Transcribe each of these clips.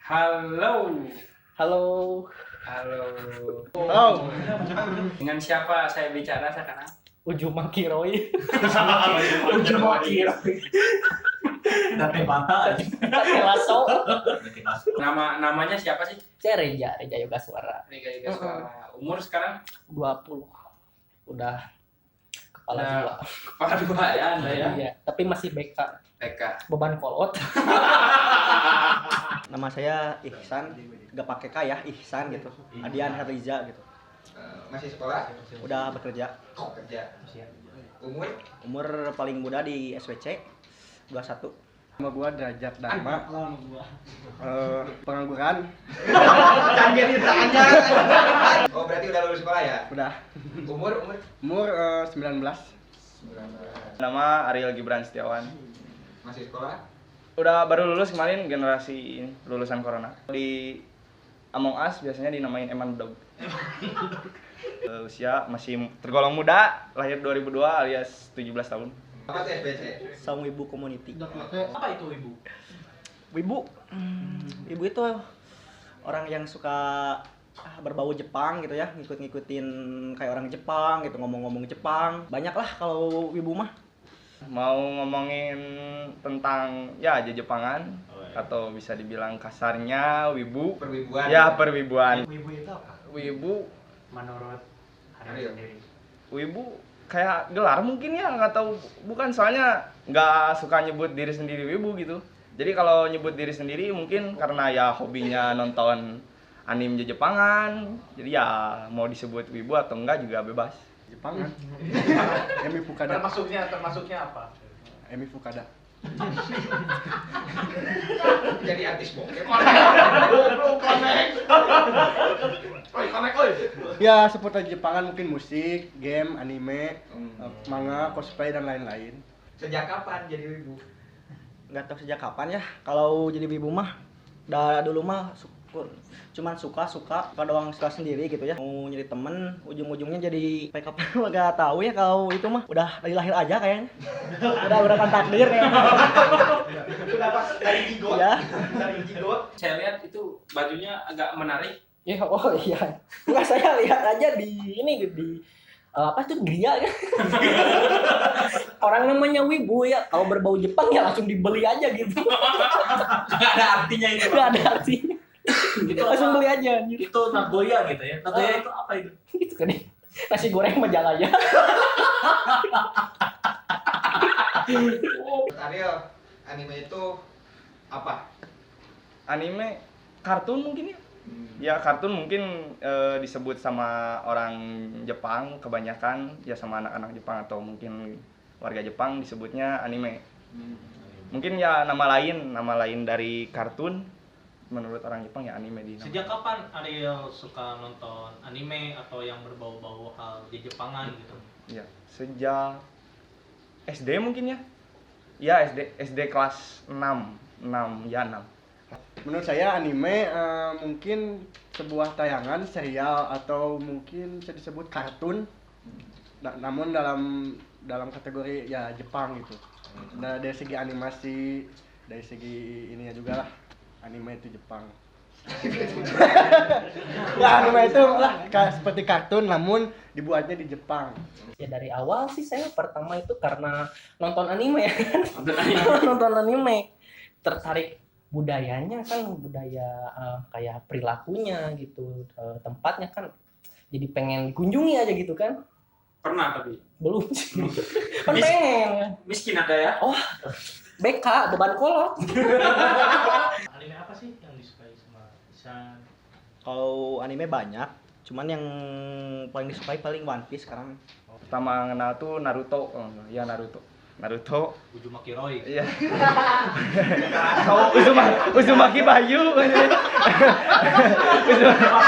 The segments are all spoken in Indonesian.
Halo. Halo. Halo. Halo. Dengan siapa saya bicara sekarang? Ujumaki Roy. Ujumaki. Date mana? Date lasso. Namanya siapa sih? Saya Reja Yoga Suara. Rega Suara. Umur sekarang 20. Udah kepala Udah. dua. kepala dua ya Anda ya. Iya, tapi masih BK. TK. Beban kolot. Nama saya Ihsan, gak pakai K ya, Ihsan gitu. Adian Herliza gitu. Masih sekolah? Udah bekerja. Kerja. Umur? Umur paling muda di SWC 21. Nama gua Derajat Dharma. Pengangguran. Jangan jadi tanya. Oh, berarti udah lulus sekolah ya? Udah. Umur? Umur 19. Nama Ariel Gibran Setiawan. Masih sekolah? Udah baru lulus kemarin generasi ini, lulusan corona. Di Among Us biasanya dinamain Eman Dog. Usia masih tergolong muda, lahir 2002 alias 17 tahun. Apa tuh SBC? Sang Wibu Community. Apa itu ibu? Wibu? Wibu itu orang yang suka berbau Jepang gitu ya, ngikut-ngikutin kayak orang Jepang gitu, ngomong-ngomong Jepang. Banyak lah kalau Wibu mah. Mau ngomongin tentang ya Jepangan atau bisa dibilang kasarnya wibu. Perwibuan. Ya, perwibuan. Ibu itu apa? Wibu, Menurut Ariel Ariel. sendiri. wibu kayak gelar mungkin ya, nggak tahu, bukan, soalnya nggak suka nyebut diri sendiri wibu gitu. Jadi kalau nyebut diri sendiri mungkin karena ya hobinya nonton anime Jepangan, jadi ya mau disebut wibu atau enggak juga bebas. Jepang kan? Emi Fukada. Termasuknya apa? Emi Fukada. Jadi artis bokep. Ya seputar Jepangan mungkin musik, game, anime, manga, cosplay dan lain-lain. Sejak kapan jadi wibu? Nggak tahu sejak kapan ya. Kalau jadi Wibu mah, dulu mah cuman suka doang, suka sendiri gitu ya. Mau nyari temen, ujung-ujungnya jadi sampai kapan nggak tahu ya. Kalau itu mah udah dari lahir aja kayaknya. udah kan takdir kayaknya. Sudah pas dari Jigo. Ya. Dari Jigo. Saya lihat itu bajunya agak menarik. Ya, oh iya. Enggak, saya lihat aja di ini di apa tuh Gria kan. Orang namanya Wibu ya, kalau berbau Jepang ya langsung dibeli aja gitu. Gak ada artinya itu. Enggak ada artinya. Itu Langsung apa? beli aja anjir. Itu Nagoya gitu ya. Nagoya itu apa itu? Gitu kan. Nasi goreng Majalaya. Ariel, anime itu apa? Anime kartun mungkin ya. Ya kartun mungkin disebut sama orang Jepang kebanyakan, ya sama anak-anak Jepang atau mungkin warga Jepang disebutnya anime. Mungkin ya nama lain dari kartun menurut orang Jepang ya anime di nama. Sejak kapan Ariel suka nonton anime atau yang berbau-bau hal di Jepangan gitu? Ya, sejak SD mungkin ya. Ya SD kelas 6 ya 6. Menurut saya anime mungkin sebuah tayangan, serial, atau mungkin bisa disebut kartun. Namun dalam kategori ya Jepang gitu. Dari segi animasi, dari segi ininya juga lah, anime itu Jepang. Ya anime itu lah seperti kartun namun dibuatnya di Jepang. Ya dari awal sih saya pertama itu karena nonton anime ya kan. Nonton anime. Tertarik budayanya kan, budaya kayak perilakunya gitu, tempatnya kan jadi pengen dikunjungi aja gitu kan. Pernah tapi Belum sih. Kan pengen. miskin ada ya. Oh, BK beban kolot. Anime apa sih yang disukai sama Isan? Kalau anime banyak, cuman yang paling disukai paling One Piece sekarang. Pertama kenal tuh Naruto. Oh, ya Naruto. Uzumaki Roy. Iya. Uzumaki Bayu.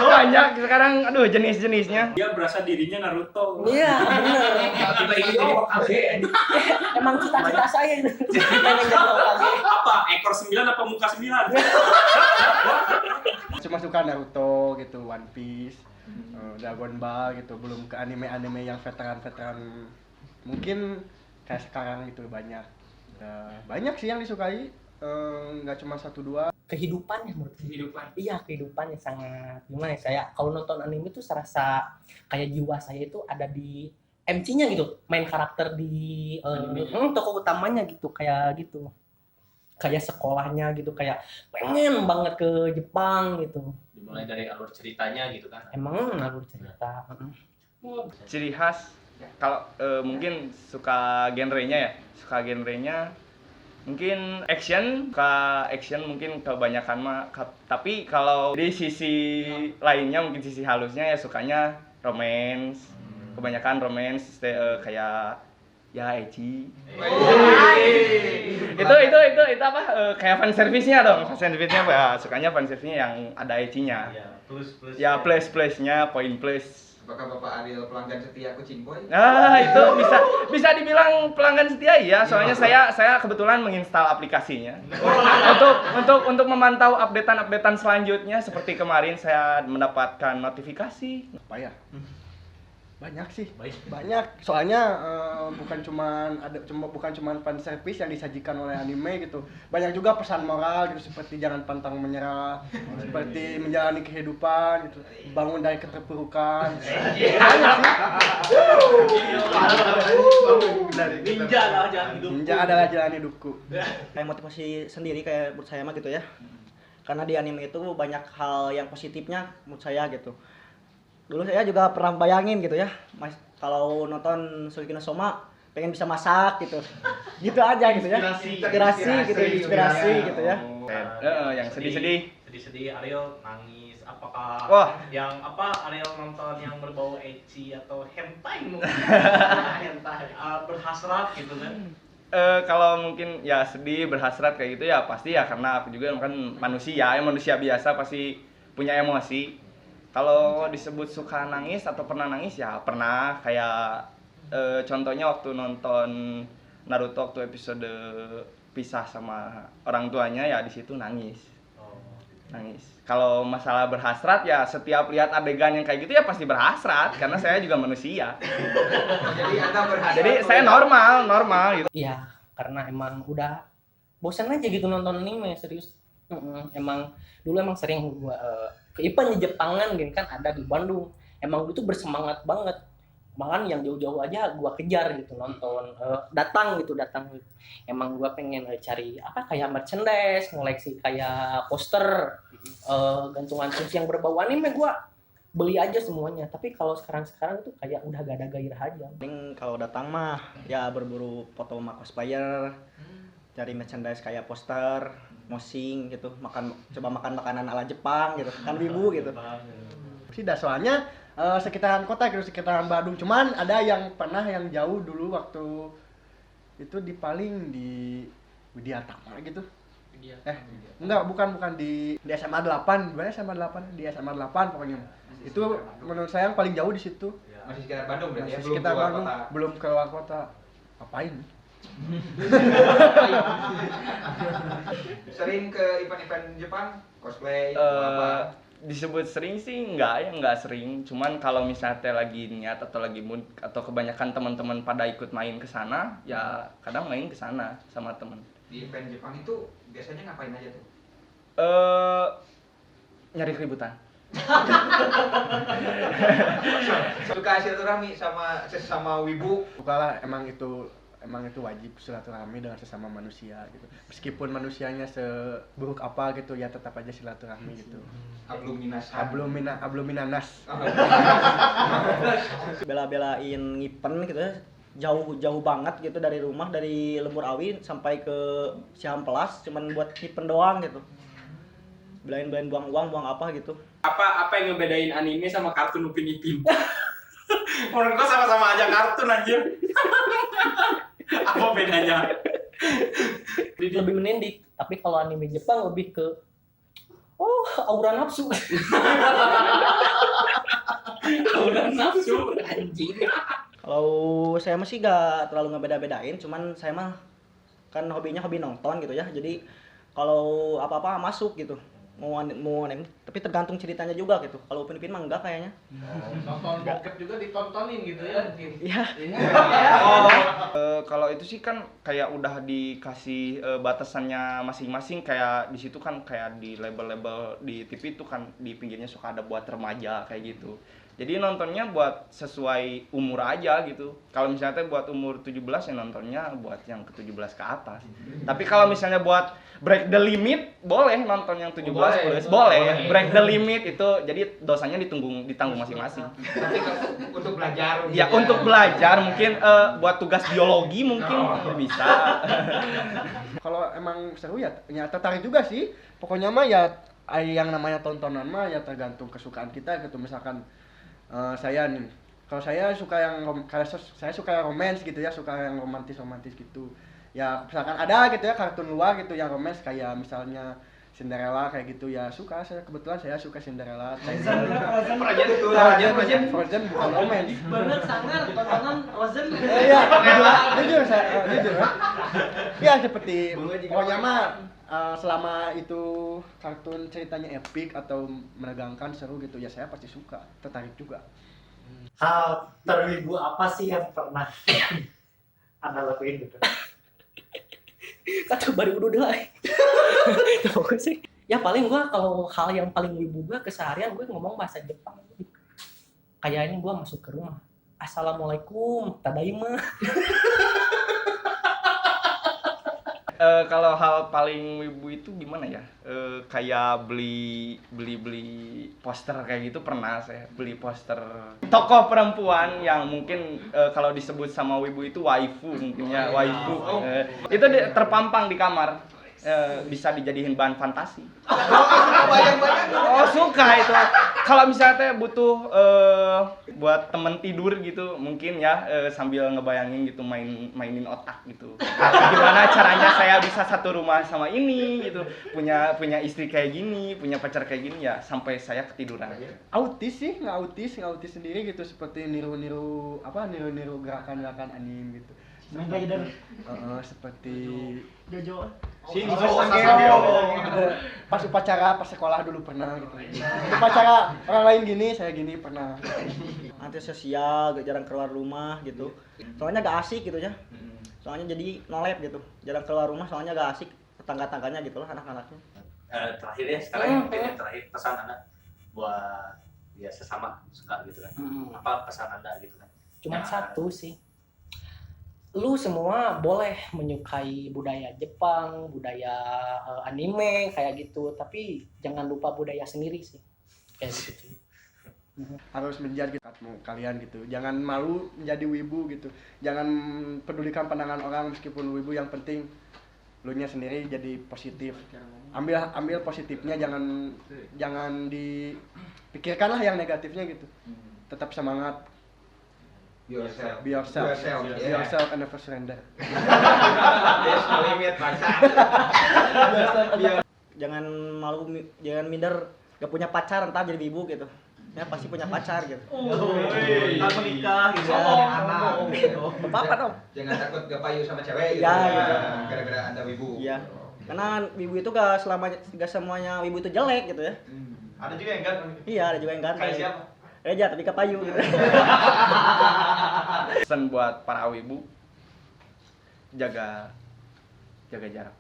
Banyak sekarang, aduh, jenis-jenisnya. Dia berasa dirinya Naruto. Iya, bener. Tiba ingin jadi Hokage. Emang cita-cita saya itu. Pengen jadi Hokage. Apa? Ekor 9 apa muka 9? Cuma suka Naruto gitu, One Piece, Dragon Ball gitu, belum ke anime-anime yang veteran-veteran mungkin kayak sekarang gitu banyak. Banyak sih yang disukai, nggak cuma satu dua. kehidupannya menurut saya. Kehidupan. Iya, kehidupannya sangat gimana ya, saya kalau nonton anime itu serasa kayak jiwa saya itu ada di MC-nya gitu, main karakter di tokoh utamanya gitu, kayak gitu. Kayak sekolahnya gitu, kayak pengen banget ke Jepang gitu. Dimulai dari alur ceritanya gitu kan. Emang alur cerita. Ciri khas kalau mungkin suka genrenya mungkin action mungkin kebanyakan mah tapi kalau di sisi lainnya mungkin sisi halusnya ya sukanya romance, kebanyakan romance kayak ya ecchi. Itu apa kayak fan service-nya dong, fan service-nya ya, sukanya fan service-nya yang ada ecchinya. Ya plus-plusnya, poin plus. Apakah Bapak Ariel pelanggan setia Kucing Boy? Nah, itu bisa dibilang pelanggan setia ya, soalnya saya kebetulan menginstal aplikasinya. Untuk memantau updatean selanjutnya seperti kemarin saya mendapatkan notifikasi. Apa ya? Banyak sih, banyak. Soalnya bukan cuman fan service yang disajikan oleh anime gitu. Banyak juga pesan moral gitu, seperti jangan pantang menyerah, seperti menjalani kehidupan gitu, bangun dari keterpurukan. Ninja adalah jalan hidupku. Kayak motivasi sendiri kayak menurut saya mah gitu ya. Karena di anime itu banyak hal yang positifnya menurut saya gitu. Dulu saya juga pernah bayangin gitu ya, Mas, kalau nonton Shuriken no Soma pengen bisa masak gitu. Gitu aja gitu ya. Inspirasi gitu ya. Yang sedih-sedih. Sedih-sedih Ariel nangis. Apakah Wah. yang Ariel nonton yang berbau ecchi atau hentai mungkin? Berhasrat gitu kan. Kalau mungkin ya sedih, berhasrat kayak gitu ya pasti ya, karena aku juga kan manusia biasa pasti punya emosi. Kalau disebut suka nangis atau pernah nangis ya pernah, kayak contohnya waktu nonton Naruto waktu episode pisah sama orang tuanya ya di situ nangis. Nangis. Kalau masalah berhasrat ya setiap lihat adegan yang kayak gitu ya pasti berhasrat karena saya juga manusia. Jadi Anda berhasrat. Jadi saya normal gitu. Iya, karena emang udah bosan aja gitu nonton anime, serius. Emang dulu sering gua ke event di Jepangan gitu kan, ada di Bandung. Emang itu bersemangat banget. Bahkan yang jauh-jauh aja gua kejar gitu nonton, datang gitu. Emang gua pengen cari apa kayak merchandise, ngoleksi kayak poster, gantungan kunci yang berbau anime, gua beli aja semuanya. Tapi kalau sekarang tuh kayak udah gak ada gairah aja. Paling kalau datang mah ya berburu foto sama cosplayer, cari merchandise kayak poster, mosing gitu, coba makan makanan ala Jepang gitu, kan wibu gitu. Tidak, soalnya sekitaran kota gitu, sekitaran Bandung. Cuman ada yang pernah yang jauh dulu waktu itu di Widyatama gitu. Enggak, bukan di SMA 8, benar SMA 8, di SMA 8 pokoknya. Itu menurut saya yang paling jauh di situ. Masih sekitar Bandung berarti ya? Masih Belum sekitar keluar Bandung, kota. belum keluar kota. Apain? Sering ke event-event Jepang? Cosplay? apa? Disebut sering sih enggak sering, cuman kalau misalnya lagi niat atau lagi mood atau kebanyakan teman-teman pada ikut main ke sana ya kadang main ke sana sama teman. Di event Jepang itu biasanya ngapain aja tuh? Nyari keributan. Suka silaturahmi sama sesama wibu? Bukalah, emang itu wajib silaturahmi dengan sesama manusia gitu. Meskipun manusianya seburuk apa gitu ya tetap aja silaturahmi gitu. Hablum minanas. Bela-belain ngipen gitu ya, jauh banget gitu dari rumah, dari Lembur Awi sampai ke Cihampelas cuman buat ngipen doang gitu. Belain buang uang, buang apa gitu. Apa yang ngebedain anime sama kartun Upin Ipin? Menurut gua sama-sama aja kartun anjir. Apa bedanya? Lebih meninding, tapi kalau anime Jepang lebih ke aura nafsu. Aura nafsu anjing. Kalau saya masih gak terlalu ngebeda-bedain, cuman saya mah kan hobinya hobi nonton gitu ya. Jadi kalau apa-apa masuk gitu. Mau anime, tapi tergantung ceritanya juga gitu. Kalau Upin Ipin mah enggak kayaknya. Nonton bokep juga ditontonin gitu ya. Iya. Kalau itu sih kan kayak udah dikasih batasannya masing-masing, kayak di situ kan kayak di label-label di TV itu kan di pinggirnya suka ada buat remaja kayak gitu. Jadi nontonnya buat sesuai umur aja gitu. Kalau misalnya buat umur 17 ya nontonnya buat yang ke 17 ke atas. Tapi kalau misalnya buat break the limit boleh nonton yang 17 plus. Boleh. Break the limit itu jadi dosanya ditanggung masing-masing. Tapi untuk belajar. Ya untuk belajar mungkin buat tugas biologi mungkin bisa. Kalau emang seru ya tertarik juga sih. Pokoknya mah ya yang namanya tontonan mah ya tergantung kesukaan kita gitu. Misalkan saya nih, kalau saya suka yang saya suka yang romance gitu ya, suka yang romantis gitu. Ya misalkan ada gitu ya kartun luar gitu yang romance kayak misalnya Cinderella kayak gitu ya suka. Kebetulan saya suka Cinderella. Frozen bukan romance. Bener sangat tontonan Frozen. Iya, jujur saya jujur. Ya seperti pokoknya mah selama itu kartun ceritanya epic atau menegangkan seru gitu ya saya pasti suka, tertarik juga. Hal terwibu apa sih yang pernah Anda lakuin gitu? Kata baru udah lah. Tahu sih. Ya paling gua kalau hal yang paling wibu gua keseharian gue ngomong bahasa Jepang. Kayaknya gua masuk ke rumah. Assalamualaikum, tadaima. Kalau hal paling wibu itu gimana ya? Kayak beli poster kayak gitu pernah saya beli poster tokoh perempuan yang mungkin kalau disebut sama wibu itu waifu mungkin ya waifu. Itu terpampang di kamar. Bisa dijadiin bahan fantasi. Oh suka itu. Kalau misalnya butuh buat temen tidur gitu mungkin ya sambil ngebayangin gitu mainin otak gitu. Gimana caranya saya bisa satu rumah sama ini gitu, punya istri kayak gini, punya pacar kayak gini ya sampai saya ketiduran. Autis sih, nggak autis sendiri gitu seperti niru gerakan anime gitu. Main Rider. Seperti Jojo. pas upacara pas sekolah dulu pernah gitu. Upacara orang lain gini, saya gini pernah. Antisosial, jarang keluar rumah gitu. Soalnya gak asik gitu ya. Soalnya jadi nolep gitu. Jarang keluar rumah soalnya gak asik tetangga-tangganya gitu lah anak-anaknya. Terakhir ya sekarang mungkin yang terakhir pesan Anda buat ya sesama suka gitu kan. Apa pesan Anda gitu kan? Cuma satu sih. Lu semua boleh menyukai budaya Jepang, budaya anime kayak gitu, tapi jangan lupa budaya sendiri sih. Kayak gitu. Harus menjaga kalian gitu. Jangan malu menjadi wibu gitu. Jangan pedulikan pandangan orang meskipun wibu, yang penting lu nya sendiri jadi positif. Ambil positifnya, jangan dipikirkan lah yang negatifnya gitu. Tetap semangat. Be yourself. Be yourself and never surrender. There's no limit, bangsa. Jangan malu, jangan minder gak punya pacar entar jadi ibu gitu. Ya pasti punya pacar gitu. Ntar menikah gitu. Anak. Bapak dong. Jangan takut gak payu sama cewek gitu. Ya, gitu. Gara-gara Anda wibu. Iya. Karena wibu itu gak semuanya wibu itu jelek gitu ya. Ada juga yang ganteng. Iya, ada juga yang ganteng. Kayak siapa? Reja tapi ke payu gitu. Pesan buat para wibu, jaga jarak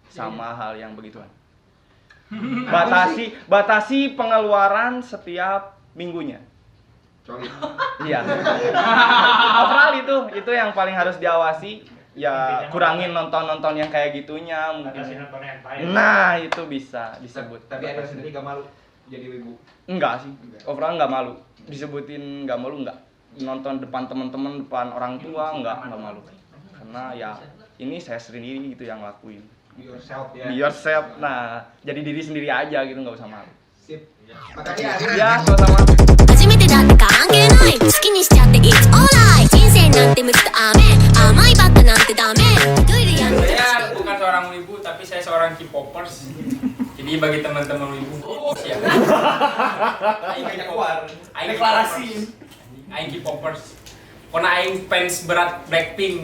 sama hal yang begituan. Batasi pengeluaran setiap minggunya. Coli. Iya. Overall itu yang paling harus diawasi. Ya kurangin nonton yang kayak gitunya mungkin. Nah itu bisa disebut. Tapi Anda sendiri gak malu jadi wibu? Enggak sih. Overall nggak malu. Disebutin nggak malu nggak. Nonton depan teman-teman, depan orang tua nggak malu. Karena ya ini saya sendiri gitu yang lakuin. Be yourself ya. Be yourself. Nah, jadi diri sendiri aja gitu, nggak usah malu. Sip. Makasih ya. Ya, sama-sama. 初めてだって関係ない好きにしちゃって It's alright 人生なんて無駄雨甘いバカなんてダメトイレやん Saya bukan seorang wibu, tapi saya seorang K-popers. Jadi bagi teman-teman wibu, siap. Aing deklarasi. Aing K-popers. Karena aing fans berat Blackpink.